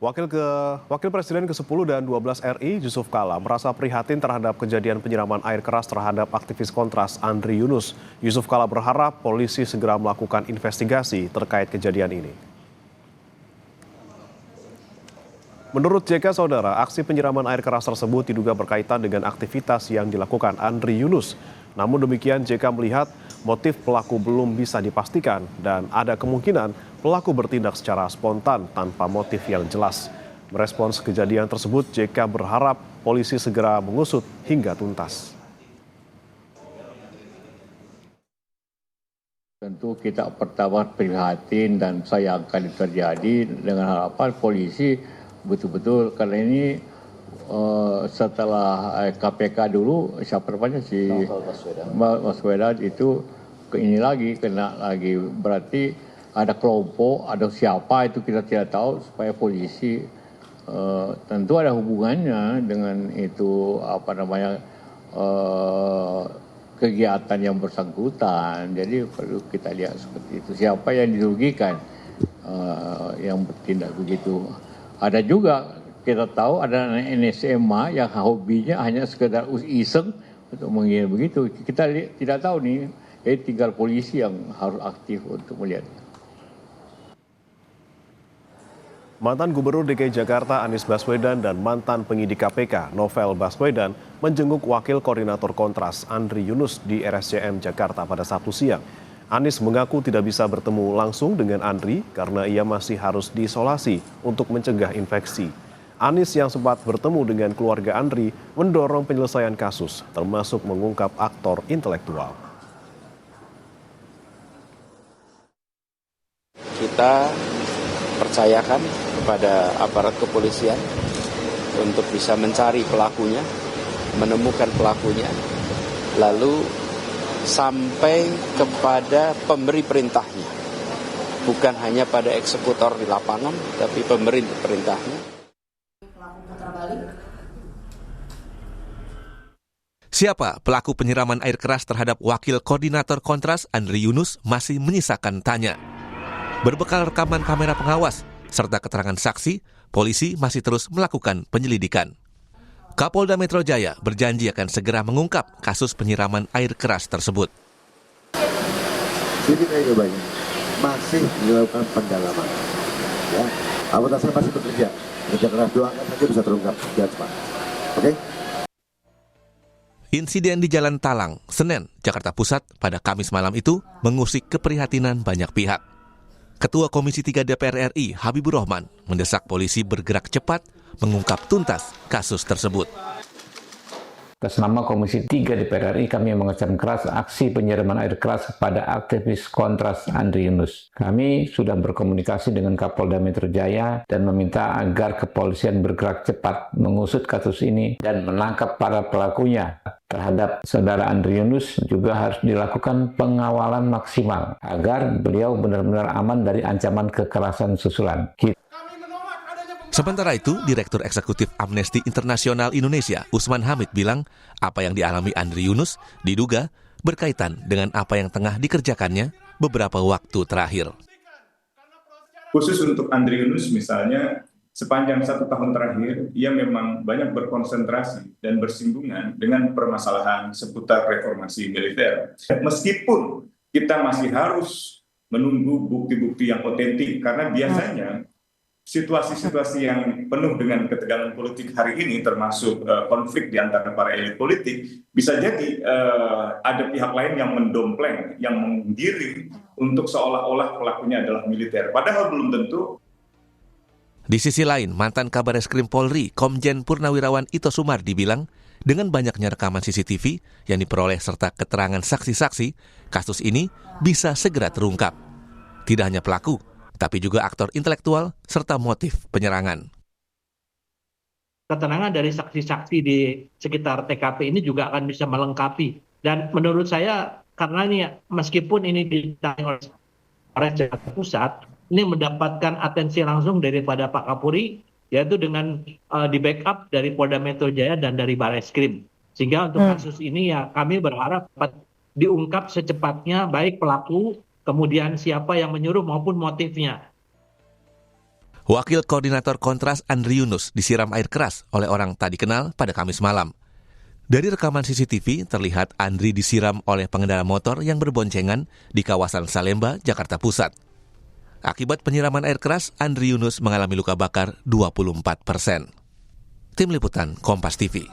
Wakil Presiden ke-10 dan 12 RI, Yusuf Kala, merasa prihatin terhadap kejadian penyiraman air keras terhadap aktivis Kontras Andri Yunus. Yusuf Kala berharap polisi segera melakukan investigasi terkait kejadian ini. Menurut JK Saudara, aksi penyiraman air keras tersebut diduga berkaitan dengan aktivitas yang dilakukan Andri Yunus. Namun demikian, JK melihat motif pelaku belum bisa dipastikan dan ada kemungkinan pelaku bertindak secara spontan tanpa motif yang jelas. Merespons kejadian tersebut, JK berharap polisi segera mengusut hingga tuntas. Tentu kita pertama prihatin dan sayangkan terjadi dengan harapan polisi betul-betul, karena ini setelah KPK dulu siapa namanya si Baswedan itu ke ini lagi kena lagi, berarti ada kelompok, ada siapa itu kita tidak tahu, supaya polisi tentu ada hubungannya dengan itu kegiatan yang bersangkutan. Jadi perlu kita lihat seperti itu, siapa yang dirugikan yang bertindak begitu. Ada juga kita tahu ada NSMA yang hobinya hanya sekedar iseng untuk mengira begitu. Kita tidak tahu nih, tinggal polisi yang harus aktif untuk melihat. Mantan Gubernur DKI Jakarta Anies Baswedan dan mantan penyidik KPK Novel Baswedan menjenguk Wakil Koordinator Kontras Andri Yunus di RSCM Jakarta pada Sabtu siang. Anies mengaku tidak bisa bertemu langsung dengan Andri karena ia masih harus diisolasi untuk mencegah infeksi. Anies yang sempat bertemu dengan keluarga Andri mendorong penyelesaian kasus, termasuk mengungkap aktor intelektual. Kita percayakan kepada aparat kepolisian untuk bisa mencari pelakunya, menemukan pelakunya, lalu sampai kepada pemberi perintahnya. Bukan hanya pada eksekutor di lapangan, tapi pemberi perintahnya. Siapa pelaku penyiraman air keras terhadap Wakil Koordinator Kontras Andri Yunus masih menyisakan tanya. Berbekal rekaman kamera pengawas serta keterangan saksi, polisi masih terus melakukan penyelidikan. Kapolda Metro Jaya berjanji akan segera mengungkap kasus penyiraman air keras tersebut. Jadi banyak masih dilakukan pendalaman. Ya, anggota saya masih bekerja keras, doakan saja bisa terungkap dengan cepat. Oke? Insiden di Jalan Talang, Senen, Jakarta Pusat pada Kamis malam itu mengusik keprihatinan banyak pihak. Ketua Komisi 3 DPR RI Habibur Rahman mendesak polisi bergerak cepat mengungkap tuntas kasus tersebut. Atas nama Komisi 3 DPR RI, kami mengecam keras aksi penyiraman air keras pada aktivis Kontras Andri Yunus. Kami sudah berkomunikasi dengan Kapolda Metro Jaya dan meminta agar kepolisian bergerak cepat mengusut kasus ini dan menangkap para pelakunya. Terhadap saudara Andri Yunus juga harus dilakukan pengawalan maksimal agar beliau benar-benar aman dari ancaman kekerasan susulan. Sementara itu, Direktur Eksekutif Amnesty Internasional Indonesia, Usman Hamid bilang, apa yang dialami Andri Yunus diduga berkaitan dengan apa yang tengah dikerjakannya beberapa waktu terakhir. Khusus untuk Andri Yunus misalnya, sepanjang 1 tahun terakhir, ia memang banyak berkonsentrasi dan bersinggungan dengan permasalahan seputar reformasi militer. Meskipun kita masih harus menunggu bukti-bukti yang otentik, karena biasanya situasi-situasi yang penuh dengan ketegangan politik hari ini, termasuk konflik di antara para elit politik, bisa jadi ada pihak lain yang mendompleng, yang menggiring untuk seolah-olah pelakunya adalah militer. Padahal belum tentu. Di sisi lain, mantan Kabareskrim Polri, Komjen Purnawirawan Ito Sumardi bilang, dengan banyaknya rekaman CCTV yang diperoleh serta keterangan saksi-saksi, kasus ini bisa segera terungkap. Tidak hanya pelaku, tapi juga aktor intelektual serta motif penyerangan. Keterangan dari saksi-saksi di sekitar TKP ini juga akan bisa melengkapi. Dan menurut saya, karena ini meskipun ini ditangani oleh Polres Jakarta Pusat, ini mendapatkan atensi langsung daripada Pak Kapolri, yaitu dengan di backup dari Polda Metro Jaya dan dari Bareskrim. Sehingga untuk kasus ini ya kami berharap dapat diungkap secepatnya, baik pelaku, kemudian siapa yang menyuruh maupun motifnya. Wakil Koordinator Kontras Andri Yunus disiram air keras oleh orang tak dikenal pada Kamis malam. Dari rekaman CCTV terlihat Andri disiram oleh pengendara motor yang berboncengan di kawasan Salemba, Jakarta Pusat. Akibat penyiraman air keras, Andri Yunus mengalami luka bakar 24%. Tim Liputan Kompas TV.